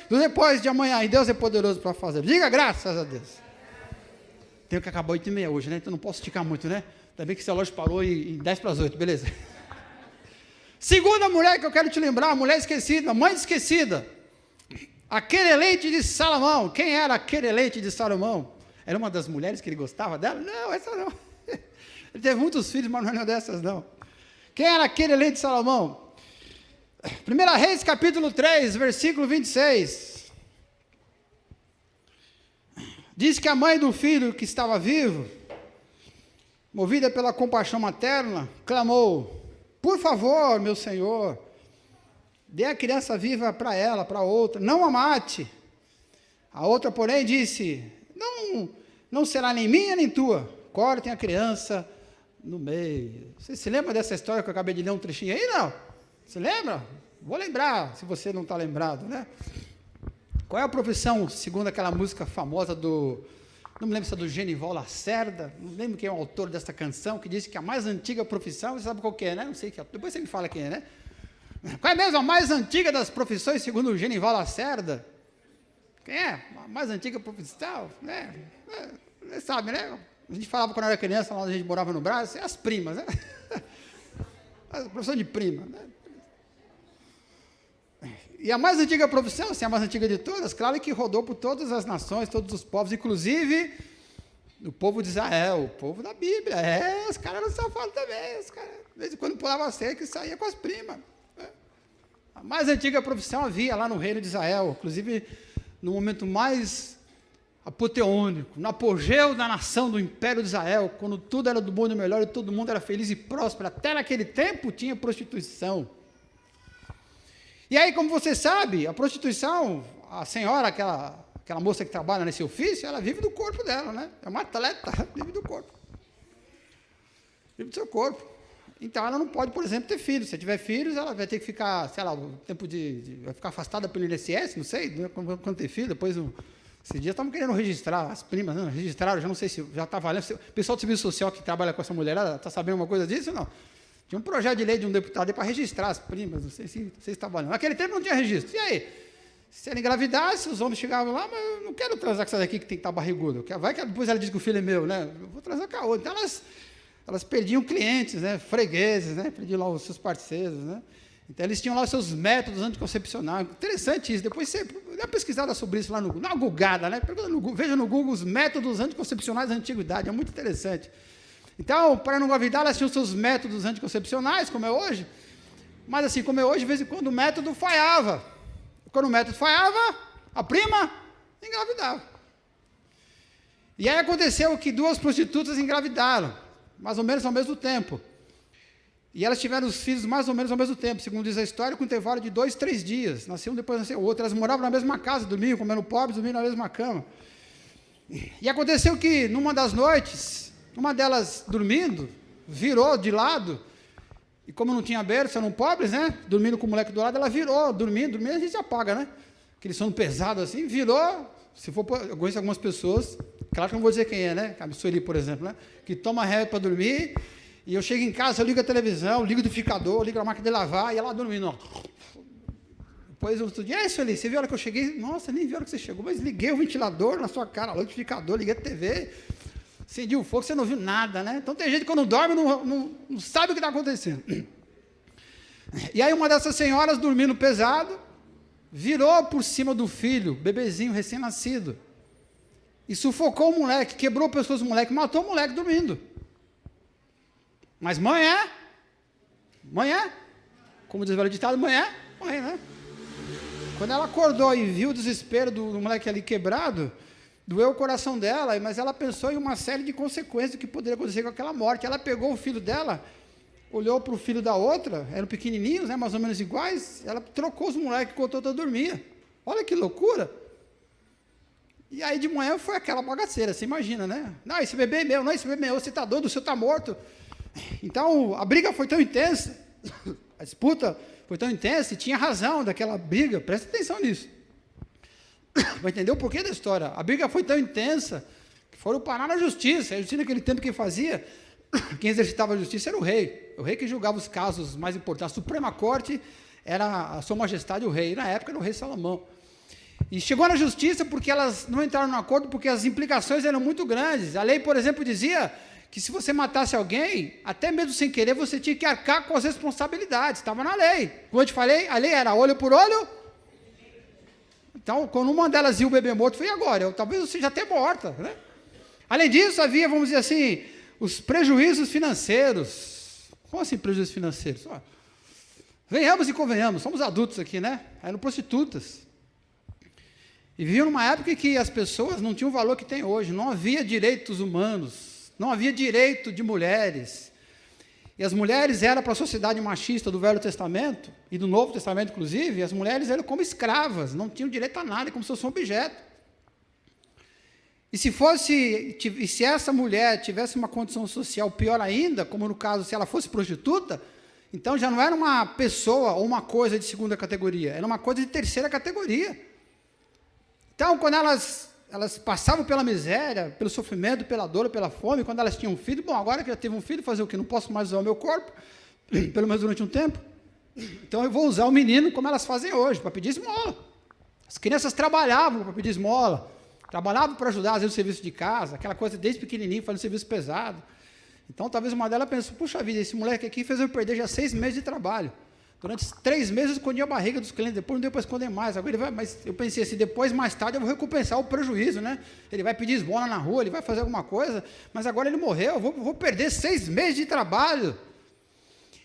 de amanhã, e Deus é poderoso para fazer. Diga graças a Deus. Tenho que acabar 8h30 hoje, né? Então não posso esticar muito, né? Ainda bem que esse relógio parou em 7:50, beleza? Segunda mulher que eu quero te lembrar, mulher esquecida, mãe esquecida. A Querelete de Salomão. Quem era a Querelete de Salomão? Era uma das mulheres que ele gostava dela? Não, essa não. Ele teve muitos filhos, mas não é uma dessas, não. Quem era a Querelete de Salomão? 1 Reis, capítulo 3, versículo 26. Diz que a mãe do filho que estava vivo, movida pela compaixão materna, clamou, por favor, meu senhor, dê a criança viva para ela, para outra, não a mate. A outra, porém, disse, não será nem minha nem tua, cortem a criança no meio. Você se lembra dessa história que eu acabei de ler um trechinho aí, não? Você lembra? Vou lembrar, se você não está lembrado, né? Qual é a profissão, segundo aquela música famosa não me lembro se é do Genival Lacerda, não lembro quem é o autor dessa canção, que disse que a mais antiga profissão, você sabe qual que é, né? Não sei, depois você me fala quem é, né? Qual é mesmo a mais antiga das profissões, segundo o Genival Lacerda? Quem é? A mais antiga profissão, né? Você sabe, né? A gente falava quando era criança, lá onde a gente morava no Brasil, as primas, né? A profissão de prima, né? E a mais antiga profissão, assim, a mais antiga de todas, claro que rodou por todas as nações, todos os povos, inclusive o povo de Israel, o povo da Bíblia. Os caras não safados também, os caras, de vez em quando pulava cerca e saía com as primas. A mais antiga profissão havia lá no reino de Israel, inclusive no momento mais apoteônico, no apogeu da nação do Império de Israel, quando tudo era do bom e do melhor e todo mundo era feliz e próspero, até naquele tempo tinha prostituição. E aí, como você sabe, a prostituição, a senhora, aquela moça que trabalha nesse ofício, ela vive do corpo dela, né? É uma atleta, vive do corpo. Vive do seu corpo. Então, ela não pode, por exemplo, ter filhos. Se tiver filhos, ela vai ter que ficar, sei lá, o tempo vai ficar afastada pelo INSS, não sei, quando ter filho, depois, esse dia estavam querendo registrar, as primas, não, registraram, já não sei se já está valendo. O pessoal do Serviço Social que trabalha com essa mulherada, está sabendo alguma coisa disso ou não? Tinha um projeto de lei de um deputado para registrar as primas, não sei se vocês trabalham. Naquele tempo não tinha registro. E aí? Se ela engravidasse, os homens chegavam lá, mas eu não quero transar com essa daqui que tem que estar barriguda. Vai que depois ela diz que o filho é meu, né? Eu vou transar com a outra. Então elas perdiam clientes, né? Fregueses, né? Perdiam lá os seus parceiros, né? Então eles tinham lá os seus métodos anticoncepcionais. Interessante isso. Depois você dá uma pesquisada sobre isso lá no Google. Dá uma googada, né? Veja no Google os métodos anticoncepcionais da antiguidade. É muito interessante. Então, para não engravidar, elas tinham seus métodos anticoncepcionais, como é hoje, mas assim, como é hoje, de vez em quando o método falhava. Quando o método falhava, a prima engravidava. E aí aconteceu que 2 prostitutas engravidaram, mais ou menos ao mesmo tempo. E elas tiveram os filhos mais ou menos ao mesmo tempo, segundo diz a história, com um intervalo de 2, 3 dias. Nasceu um, depois nasceu outro. Elas moravam na mesma casa, dormiam, comendo pobres, dormiam na mesma cama. E aconteceu que, numa das noites, uma delas dormindo, virou de lado, e como não tinha berço, eram pobres, né? Dormindo com o moleque do lado, ela virou, dormindo, a gente apaga, né? Aquele sono pesado assim, virou. Se for, eu conheço algumas pessoas, claro que não vou dizer quem é, né? A Sueli, por exemplo, né? Que toma remédio para dormir, e eu chego em casa, eu ligo a televisão, ligo o liquidificador, ligo a máquina de lavar, e ela dormindo, ó. Depois, outro dia, Sueli, você viu a hora que eu cheguei? Nossa, nem vi a hora que você chegou, mas liguei o ventilador na sua cara, o liquidificador, liguei a TV, acendi o fogo, você não viu nada, né? Então tem gente que quando dorme não sabe o que está acontecendo. E aí uma dessas senhoras dormindo pesado, virou por cima do filho, bebezinho recém-nascido, e sufocou o moleque, quebrou o pescoço do moleque, matou o moleque dormindo. Mas mãe é, como diz o velho ditado, mãe, né? Quando ela acordou e viu o desespero do moleque ali quebrado, doeu o coração dela, mas ela pensou em uma série de consequências que poderia acontecer com aquela morte. Ela pegou o filho dela, olhou para o filho da outra, eram pequenininhos, né, mais ou menos iguais, ela trocou os moleques enquanto a outra dormia. Olha que loucura! E aí de manhã foi aquela bagaceira, você imagina, né? Não, esse bebê é meu, não, esse bebê é meu, você está doido, o seu está morto. Então, a briga foi tão intensa, a disputa foi tão intensa, e tinha razão daquela briga, presta atenção nisso. Vai entender o porquê da história. A briga foi tão intensa, que foram parar na justiça. A justiça naquele tempo que fazia, quem exercitava a justiça era o rei que julgava os casos mais importantes. A Suprema Corte era a sua majestade, o rei, e na época era o rei Salomão. E chegou na justiça porque elas não entraram no acordo, porque as implicações eram muito grandes. A lei, por exemplo, dizia que se você matasse alguém, até mesmo sem querer, você tinha que arcar com as responsabilidades, estava na lei. Como eu te falei, a lei era olho por olho. Então, quando uma delas viu o bebê morto, foi agora, talvez você já tenha morta, né? Além disso, havia, vamos dizer assim, os prejuízos financeiros. Como assim prejuízos financeiros? Venhamos e convenhamos, somos adultos aqui, né? Eram prostitutas. E viviam numa época em que as pessoas não tinham o valor que tem hoje, não havia direitos humanos, não havia direito de mulheres. E as mulheres eram para a sociedade machista do Velho Testamento, e do Novo Testamento, inclusive, as mulheres eram como escravas, não tinham direito a nada, como se fosse um objeto. E se essa mulher tivesse uma condição social pior ainda, como no caso, se ela fosse prostituta, então já não era uma pessoa ou uma coisa de segunda categoria, era uma coisa de terceira categoria. Então, quando elas passavam pela miséria, pelo sofrimento, pela dor, pela fome, quando elas tinham um filho, bom, agora que já teve um filho, fazer o quê? Não posso mais usar o meu corpo, pelo menos durante um tempo, então eu vou usar o menino como elas fazem hoje, para pedir esmola. As crianças trabalhavam para pedir esmola, trabalhavam para ajudar, às vezes, no serviço de casa, aquela coisa desde pequenininho, fazendo serviço pesado. Então, talvez uma delas pense, puxa vida, esse moleque aqui fez eu perder já 6 meses de trabalho. Durante 3 meses eu escondi a barriga dos clientes, depois não deu para esconder mais. Agora ele vai, mas eu pensei assim, depois, mais tarde, eu vou recompensar o prejuízo, né? Ele vai pedir esmola na rua, ele vai fazer alguma coisa, mas agora ele morreu, eu vou perder 6 meses de trabalho.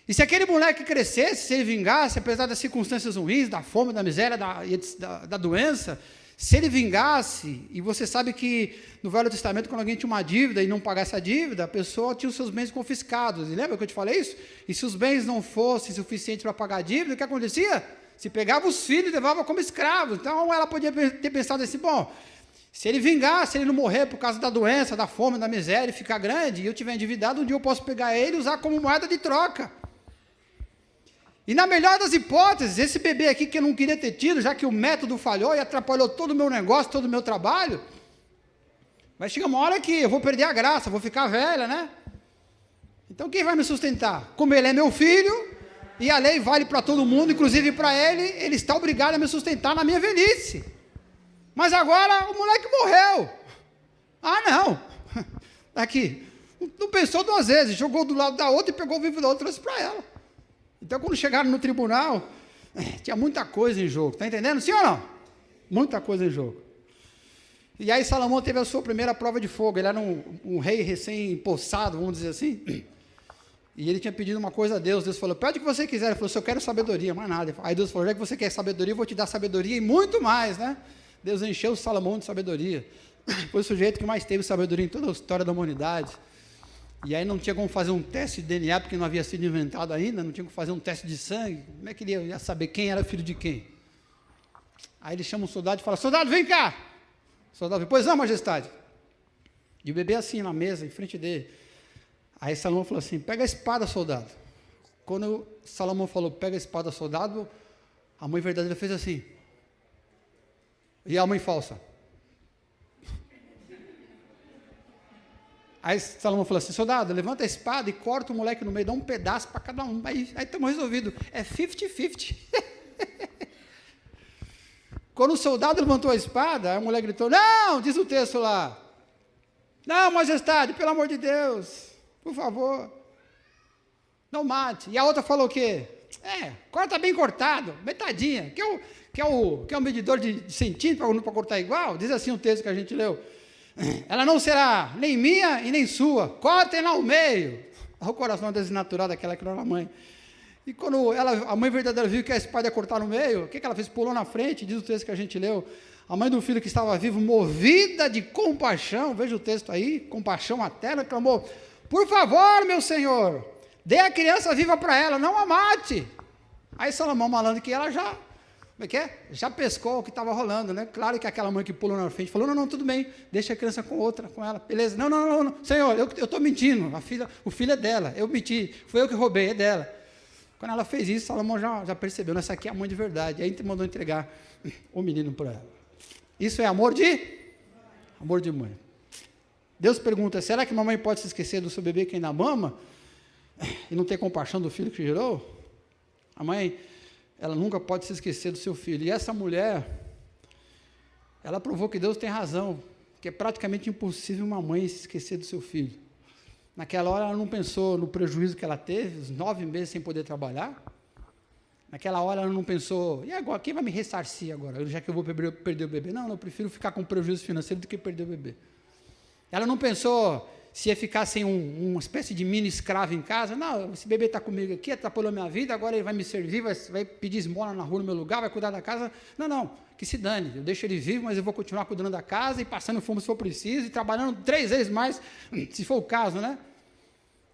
E se aquele moleque crescesse, se ele vingasse, apesar das circunstâncias ruins, da fome, da miséria, da doença, se ele vingasse, e você sabe que no Velho Testamento, quando alguém tinha uma dívida e não pagasse a dívida, a pessoa tinha os seus bens confiscados. E lembra que eu te falei isso? E se os bens não fossem suficientes para pagar a dívida, o que acontecia? Se pegava os filhos e levava como escravos. Então ela podia ter pensado assim, bom, se ele vingasse, se ele não morrer por causa da doença, da fome, da miséria, e ficar grande, e eu tiver endividado, um dia eu posso pegar ele e usar como moeda de troca. E na melhor das hipóteses, esse bebê aqui que eu não queria ter tido, já que o método falhou e atrapalhou todo o meu negócio, todo o meu trabalho, vai chegar uma hora que eu vou perder a graça, vou ficar velha, né? Então quem vai me sustentar? Como ele é meu filho, e a lei vale para todo mundo, inclusive para ele está obrigado a me sustentar na minha velhice. Mas agora o moleque morreu. Ah, não. Aqui, não pensou 2 vezes, jogou do lado da outra e pegou o vivo da outra e trouxe para ela. Então, quando chegaram no tribunal, tinha muita coisa em jogo, está entendendo? Sim ou não? Muita coisa em jogo. E aí Salomão teve a sua primeira prova de fogo, ele era um rei recém-empossado, vamos dizer assim, E ele tinha pedido uma coisa a Deus. Deus falou, pede o que você quiser. Ele falou, se eu quero sabedoria, mais nada. Aí Deus falou, já que você quer sabedoria, eu vou te dar sabedoria e muito mais, né? Deus encheu Salomão de sabedoria. Foi o sujeito que mais teve sabedoria em toda a história da humanidade. E aí não tinha como fazer um teste de DNA, porque não havia sido inventado ainda, não tinha como fazer um teste de sangue. Como é que ele ia saber quem era filho de quem? Aí ele chama um soldado e fala, soldado, vem cá! O soldado vem, pois não, majestade. E o bebê assim, na mesa, em frente dele. Aí Salomão falou assim, pega a espada, soldado. Quando Salomão falou, pega a espada, soldado, a mãe verdadeira fez assim. E a mãe falsa? Aí Salomão falou assim, soldado, levanta a espada e corta o moleque no meio, dá um pedaço para cada um. Aí estamos resolvidos. É 50-50. Quando o soldado levantou a espada, a mulher gritou, não, diz o texto lá. Não, majestade, pelo amor de Deus, por favor, não mate. E a outra falou o quê? Corta bem cortado, metadinha. Que é o medidor de centímetro para cortar igual? Diz assim o texto que a gente leu. Ela não será nem minha e nem sua, cortem lá o meio. O coração desnatural daquela que não era mãe. E quando a mãe verdadeira viu que a espada ia cortar no meio, o que ela fez? Pulou na frente, diz o texto que a gente leu. A mãe do filho que estava vivo, movida de compaixão, veja o texto aí, compaixão materna, clamou, por favor, meu senhor, dê a criança viva para ela, não a mate. Aí Salomão, malandro, que ela já, como é que é? Já pescou o que estava rolando, né? Claro que aquela mãe que pulou na frente falou, não, tudo bem, deixa a criança com outra, com ela, beleza. Não, senhor, eu estou mentindo, o filho é dela, eu menti, foi eu que roubei, é dela. Quando ela fez isso, Salomão já percebeu, essa aqui é a mãe de verdade, aí mandou entregar o menino para ela. Isso é amor de mãe. Deus pergunta, será que mamãe pode se esquecer do seu bebê que ainda mama e não ter compaixão do filho que gerou? A mãe, ela nunca pode se esquecer do seu filho. E essa mulher, ela provou que Deus tem razão, que é praticamente impossível uma mãe se esquecer do seu filho. Naquela hora ela não pensou no prejuízo que ela teve, os 9 meses sem poder trabalhar. Naquela hora ela não pensou, e agora, quem vai me ressarcir agora, já que eu vou perder o bebê? Não, eu prefiro ficar com prejuízo financeiro do que perder o bebê. Ela não pensou se ia ficar sem uma espécie de mini escravo em casa. Não, esse bebê está comigo aqui, atrapalhou a minha vida, agora ele vai me servir, vai pedir esmola na rua no meu lugar, vai cuidar da casa. Não, que se dane, eu deixo ele vivo, mas eu vou continuar cuidando da casa e passando fome se for preciso, e trabalhando 3 vezes mais, se for o caso, né?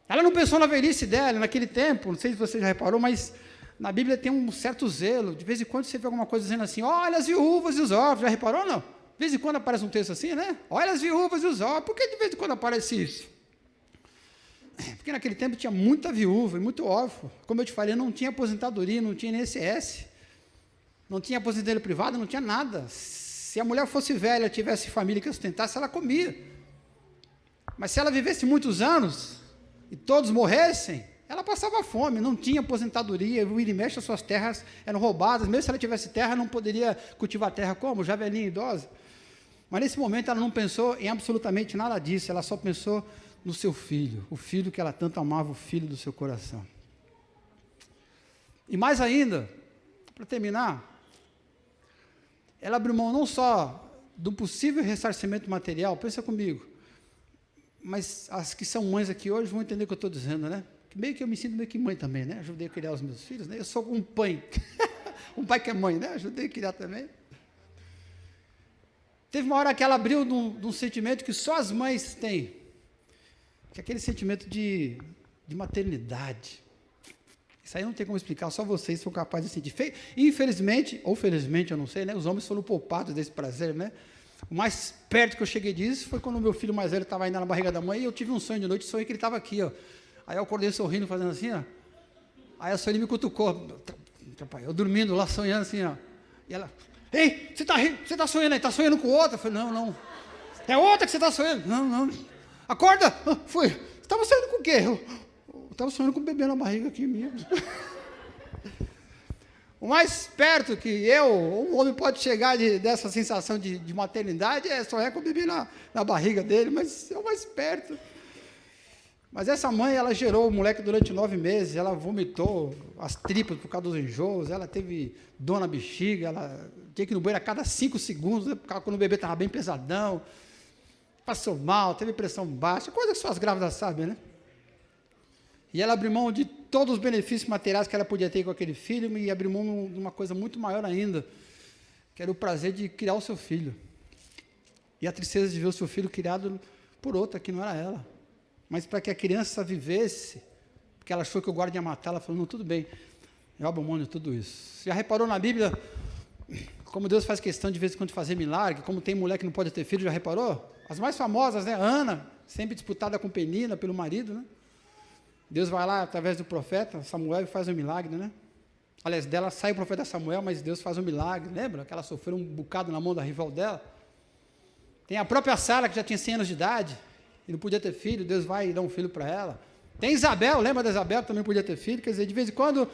Ela não pensou na velhice dela, naquele tempo, não sei se você já reparou, mas na Bíblia tem um certo zelo, de vez em quando você vê alguma coisa dizendo assim, olha as viúvas e os órfãos, já reparou ou não? De vez em quando aparece um texto assim, né? Olha as viúvas e os órfãos, por que de vez em quando aparece isso? Porque naquele tempo tinha muita viúva e muito órfão, como eu te falei, não tinha aposentadoria, não tinha INSS, não tinha aposentadoria privada, não tinha nada. Se a mulher fosse velha, tivesse família que sustentasse, ela comia. Mas se ela vivesse muitos anos e todos morressem, ela passava fome, não tinha aposentadoria, o vira e mexe, as suas terras eram roubadas, mesmo se ela tivesse terra, não poderia cultivar terra como? Já velhinha, idosa. Mas nesse momento ela não pensou em absolutamente nada disso, ela só pensou no seu filho, o filho que ela tanto amava, o filho do seu coração. E mais ainda, para terminar, ela abriu mão não só do possível ressarcimento material, pensa comigo, mas as que são mães aqui hoje vão entender o que eu estou dizendo, né? Meio que eu me sinto meio que mãe também, né? Ajudei a criar os meus filhos, né? Eu sou um pai, um pai que é mãe, né? Ajudei a criar também. Teve uma hora que ela abriu de um sentimento que só as mães têm, que é aquele sentimento de maternidade. Isso aí não tem como explicar, só vocês são capazes de sentir. Infelizmente, ou felizmente, eu não sei, né? Os homens foram poupados desse prazer, né? O mais perto que eu cheguei disso foi quando o meu filho mais velho estava ainda na barriga da mãe e eu tive um sonho de noite, sonhei que ele estava aqui, ó. Aí eu acordei sorrindo, fazendo assim, ó. Aí a Sueli me cutucou. Eu dormindo lá, sonhando assim, ó. E ela, ei, você está sonhando aí? Está sonhando com outra? Eu falei, não. É outra que você está sonhando? Não. Acorda! Fui. Você estava sonhando com o quê? Eu estava sonhando com o bebê na barriga aqui mesmo. O mais perto que um homem pode chegar dessa sensação de maternidade é sonhar com o bebê na barriga dele, mas é o mais perto. Mas essa mãe, ela gerou o moleque durante 9 meses, ela vomitou as tripas por causa dos enjoos, ela teve dor na bexiga, ela tinha que ir no banheiro a cada 5 segundos, né, quando o bebê estava bem pesadão, passou mal, teve pressão baixa, coisa que só as grávidas sabem, né? E ela abriu mão de todos os benefícios materiais que ela podia ter com aquele filho e abriu mão de uma coisa muito maior ainda, que era o prazer de criar o seu filho. E a tristeza de ver o seu filho criado por outra, que não era ela. Mas para que a criança vivesse, porque ela achou que o guarda ia matar, ela falou, não, tudo bem, eu abro mão de tudo isso. Já reparou na Bíblia, como Deus faz questão de vez em quando de fazer milagre, como tem mulher que não pode ter filho, já reparou? As mais famosas, né? Ana, sempre disputada com Penina pelo marido, né? Deus vai lá, através do profeta Samuel, e faz um milagre, né? Aliás, dela sai o profeta Samuel, mas Deus faz um milagre, lembra? Que ela sofreu um bocado na mão da rival dela. Tem a própria Sara, que já tinha 100 anos de idade, e não podia ter filho, Deus vai e dá um filho para ela. Tem Isabel, lembra da Isabel, que também podia ter filho? Quer dizer, de vez em quando,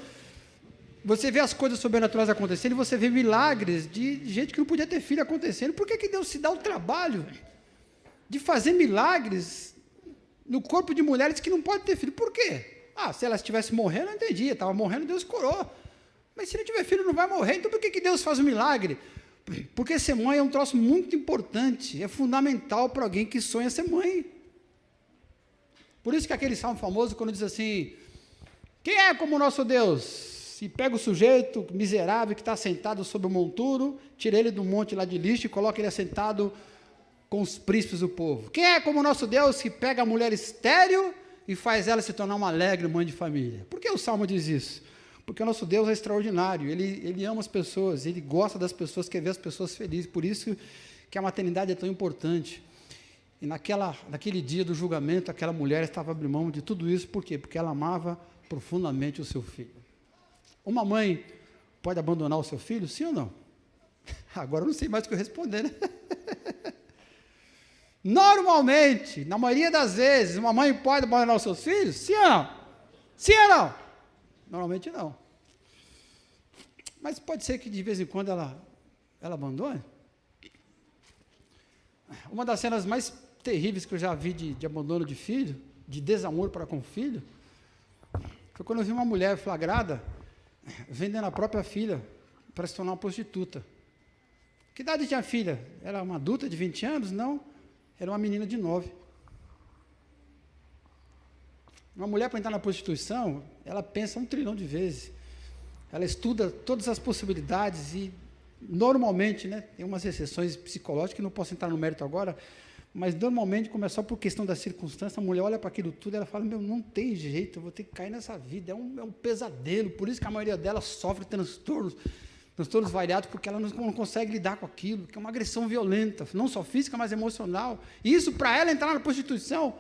você vê as coisas sobrenaturais acontecendo, e você vê milagres de gente que não podia ter filho acontecendo. Por que Deus se dá o trabalho de fazer milagres no corpo de mulheres que não podem ter filho? Por quê? Se ela estivesse morrendo, eu entendia, estava morrendo, Deus curou. Mas se não tiver filho, não vai morrer. Então por que Deus faz um milagre? Porque ser mãe é um troço muito importante, é fundamental para alguém que sonha ser mãe. Por isso que aquele salmo famoso, quando diz assim, quem é como o nosso Deus? E pega o sujeito miserável que está sentado sobre o monturo, tira ele do monte lá de lixo e coloca ele assentado com os príncipes do povo. Quem é como o nosso Deus que pega a mulher estéril e faz ela se tornar uma alegre mãe de família? Por que o Salmo diz isso? Porque o nosso Deus é extraordinário, Ele ama as pessoas, Ele gosta das pessoas, quer ver as pessoas felizes, por isso que a maternidade é tão importante. E naquele dia do julgamento, aquela mulher estava abrindo mão de tudo isso, por quê? Porque ela amava profundamente o seu filho. Uma mãe pode abandonar o seu filho, sim ou não? Agora eu não sei mais o que eu responder, né? Normalmente, na maioria das vezes, uma mãe pode abandonar os seus filhos? Sim ou não? Sim ou não? Normalmente não. Mas pode ser que de vez em quando ela abandone. Uma das cenas mais terríveis que eu já vi de abandono de filho, de desamor para com o filho, foi quando eu vi uma mulher flagrada vendendo a própria filha para se tornar uma prostituta. Que idade tinha a filha? Era uma adulta de 20 anos? Não, era uma menina de 9. Uma mulher, para entrar na prostituição, ela pensa 1 trilhão de vezes. Ela estuda todas as possibilidades e, normalmente, né, tem umas exceções psicológicas que não posso entrar no mérito agora, mas, normalmente, como é só por questão da circunstância, a mulher olha para aquilo tudo e ela fala, não tem jeito, eu vou ter que cair nessa vida, é um pesadelo, por isso que a maioria delas sofre transtornos variados, porque ela não consegue lidar com aquilo, que é uma agressão violenta, não só física, mas emocional. E isso, para ela entrar na prostituição,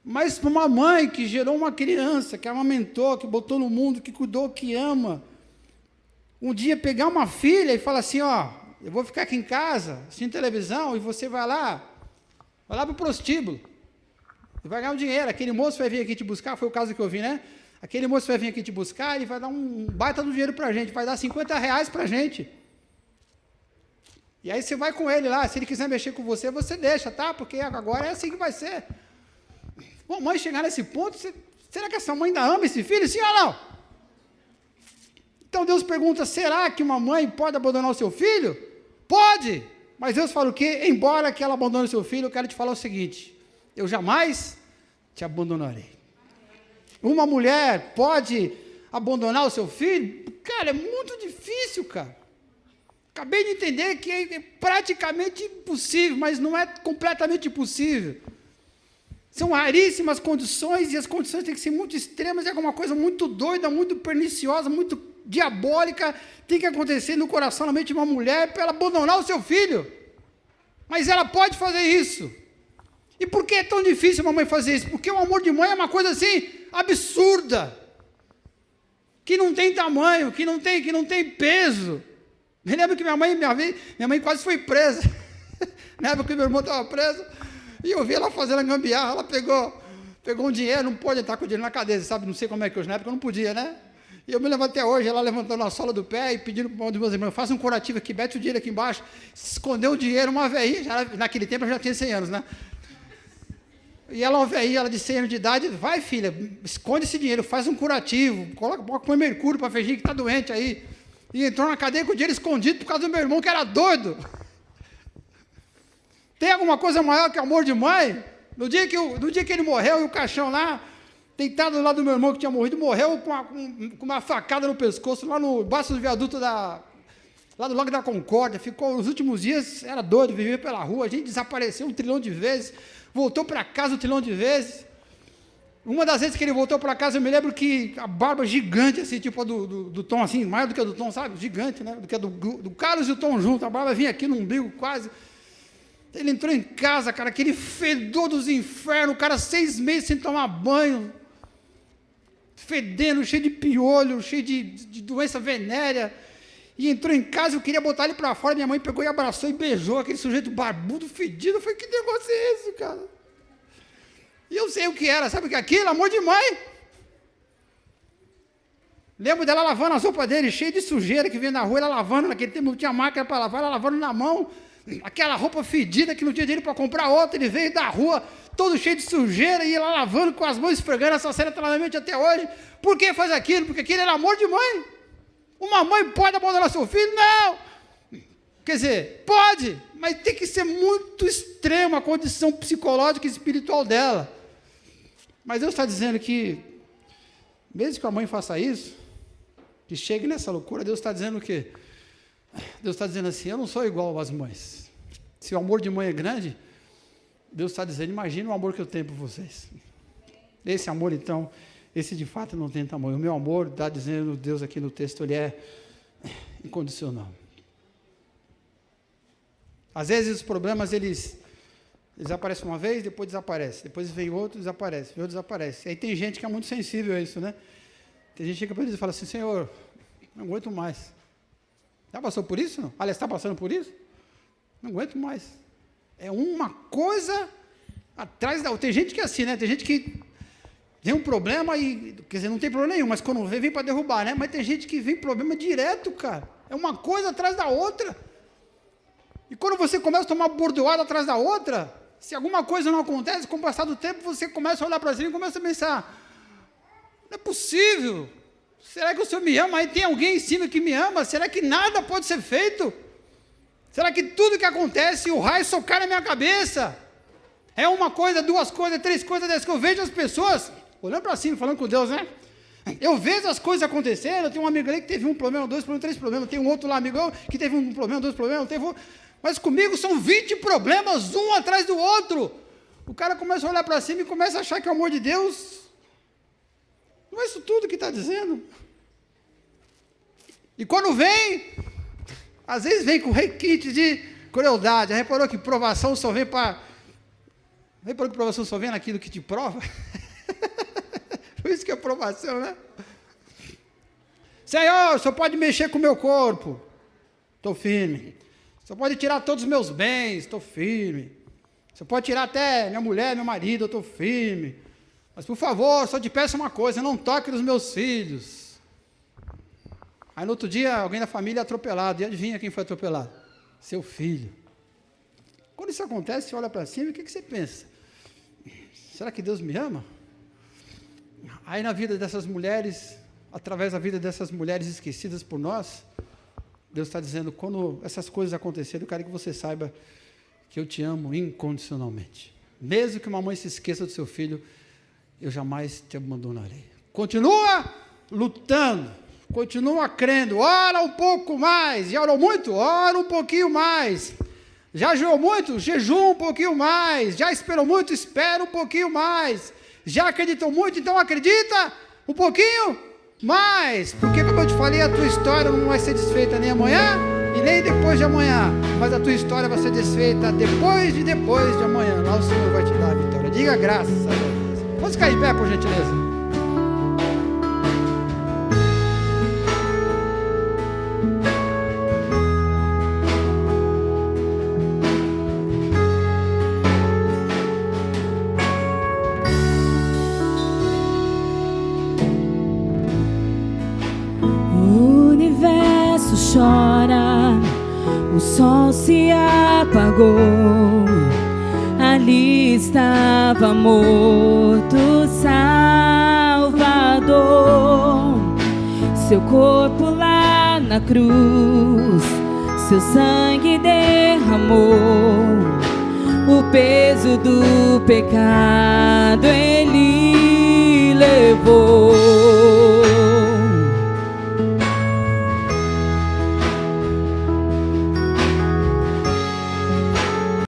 mas para uma mãe que gerou uma criança, que amamentou, que botou no mundo, que cuidou, que ama, um dia pegar uma filha e falar assim, eu vou ficar aqui em casa, assistindo televisão, e você vai lá para o prostíbulo, e vai ganhar um dinheiro, aquele moço vai vir aqui te buscar, foi o caso que eu vi, né? Aquele moço vai vir aqui te buscar, ele vai dar um baita do dinheiro para a gente, vai dar R$50 para a gente. E aí você vai com ele lá, se ele quiser mexer com você, você deixa, tá? Porque agora é assim que vai ser. Bom, mãe chegar nesse ponto, será que essa mãe ainda ama esse filho? Sim ou não? Então Deus pergunta, será que uma mãe pode abandonar o seu filho? Pode! Mas Deus fala o quê? Embora que ela abandone o seu filho, eu quero te falar o seguinte, eu jamais te abandonarei. Uma mulher pode abandonar o seu filho? Cara, é muito difícil, cara. Acabei de entender que é praticamente impossível, mas não é completamente impossível. São raríssimas condições, e as condições têm que ser muito extremas, é alguma coisa muito doida, muito perniciosa, muito diabólica, tem que acontecer no coração, na mente de uma mulher, para ela abandonar o seu filho. Mas ela pode fazer isso. E por que é tão difícil uma mãe fazer isso? Porque o amor de mãe é uma coisa assim, absurda, que não tem tamanho, que não tem peso. Me lembro que minha mãe quase foi presa, na época que meu irmão estava preso, e eu vi ela fazendo a gambiarra, ela pegou um dinheiro, não pode entrar com o dinheiro na cadeia, sabe, não sei como é que hoje, na época eu não podia, né? E eu me lembro até hoje, ela levantando a sola do pé e pedindo para um dos meus irmãos, faça um curativo aqui, mete o dinheiro aqui embaixo, escondeu o dinheiro, uma velhinha, naquele tempo eu já tinha 100 anos, né? E ela, uma velhinha, ela de 100 anos de idade, vai filha, esconde esse dinheiro, faz um curativo, põe mercúrio para fingir que está doente aí. E entrou na cadeia com o dinheiro escondido por causa do meu irmão que era doido. Tem alguma coisa maior que o amor de mãe? No dia que ele morreu e o caixão lá, deitado do lado do meu irmão que tinha morrido, morreu com uma facada no pescoço, lá no baixo do viaduto lá do Lago da Concórdia. Ficou, nos últimos dias, era doido, vivia pela rua. A gente desapareceu 1 trilhão de vezes, voltou para casa 1 trilhão de vezes. Uma das vezes que ele voltou para casa, eu me lembro que a barba gigante, assim, tipo a do Tom, assim, maior do que a do Tom, sabe? Gigante, né? Do que a do Carlos e o Tom junto. A barba vinha aqui no umbigo, quase. Ele entrou em casa, cara, aquele fedor dos infernos, o cara 6 meses sem tomar banho, fedendo, cheio de piolho, cheio de doença venérea. E entrou em casa, eu queria botar ele para fora, minha mãe pegou e abraçou e beijou aquele sujeito barbudo, fedido. Eu falei, que negócio é esse, cara? E eu sei o que era, sabe o que é aquilo? Amor de mãe. Lembro dela lavando as roupas dele, cheio de sujeira que vinha na rua, ela lavando, naquele tempo não tinha máquina para lavar, ela lavando na mão, aquela roupa fedida que não tinha dinheiro para comprar outra. Ele veio da rua, todo cheio de sujeira, e ela lavando com as mãos, esfregando. Essa cena está na minha mente até hoje. Por que faz aquilo? Porque aquilo era amor de mãe. Uma mãe pode abandonar seu filho? Não! Quer dizer, pode, mas tem que ser muito extrema a condição psicológica e espiritual dela. Mas Deus está dizendo que, mesmo que a mãe faça isso, que chegue nessa loucura, Deus está dizendo o quê? Deus está dizendo assim, eu não sou igual às mães. Se o amor de mãe é grande, Deus está dizendo, imagina o amor que eu tenho por vocês. Esse amor, então, esse de fato não tem tamanho. O meu amor, está dizendo Deus aqui no texto, ele é incondicional. Às vezes os problemas, eles aparecem uma vez, depois desaparece. Depois vem outro, desaparece. Vem outro, desaparece. Aí tem gente que é muito sensível a isso, né? Tem gente que chega para Deus e fala assim, Senhor, não aguento mais. Já passou por isso? Não? Aliás, está passando por isso? Não aguento mais. É uma coisa atrás da outra. Tem gente que é assim, né? Tem gente que tem um problema e, quer dizer, não tem problema nenhum, mas quando vem para derrubar, né? Mas tem gente que vem problema direto, cara. É uma coisa atrás da outra. E quando você começa a tomar bordoada atrás da outra, se alguma coisa não acontece, com o passar do tempo, você começa a olhar para cima e começa a pensar, não é possível. Será que o Senhor me ama? Aí tem alguém em cima que me ama? Será que nada pode ser feito? Será que tudo que acontece, o raio socar na minha cabeça? É uma coisa, 2 coisas, 3 coisas, 10 que eu vejo as pessoas olhando para cima, falando com Deus, né? Eu vejo as coisas acontecendo. Eu tenho um amigo ali que teve 1 problema, 2 problemas, 3 problemas. Tem um outro lá, amigão, que teve 1 problema, 2 problemas. Mas comigo são 20 problemas, um atrás do outro. O cara começa a olhar para cima e começa a achar que é o amor de Deus não é isso tudo que está dizendo. E quando vem, às vezes vem com requinte de crueldade. Já reparou que provação só vem para... Reparou que provação só vem naquilo que te prova? Por isso que é provação, né? Senhor, só pode mexer com o meu corpo. Estou firme. Só pode tirar todos os meus bens. Estou firme. Só pode tirar até minha mulher, meu marido. Eu estou firme. Mas, por favor, só te peço uma coisa, não toque nos meus filhos. Aí, no outro dia, alguém da família é atropelado. E adivinha quem foi atropelado? Seu filho. Quando isso acontece, você olha para cima e o que você pensa? Será que Deus me ama? Aí, na vida dessas mulheres, através da vida dessas mulheres esquecidas por nós, Deus está dizendo, quando essas coisas acontecerem, eu quero que você saiba que eu te amo incondicionalmente. Mesmo que uma mãe se esqueça do seu filho, eu jamais te abandonarei. Continua lutando, continua crendo, ora um pouco mais. Já orou muito? Ora um pouquinho mais. Já jejuou muito? Jejua um pouquinho mais. Já esperou muito? Espera um pouquinho mais. Já acreditou muito? Então acredita um pouquinho mais. Porque, como eu te falei, a tua história não vai ser desfeita nem amanhã e nem depois de amanhã. Mas a tua história vai ser desfeita depois de amanhã. Lá o Senhor vai te dar a vitória. Diga graças a Deus. Vamos ficar em pé, por gentileza. O universo chora, o sol se apagou. Ali estava morto o Salvador, seu corpo lá na cruz, seu sangue derramou, o peso do pecado ele levou. levou.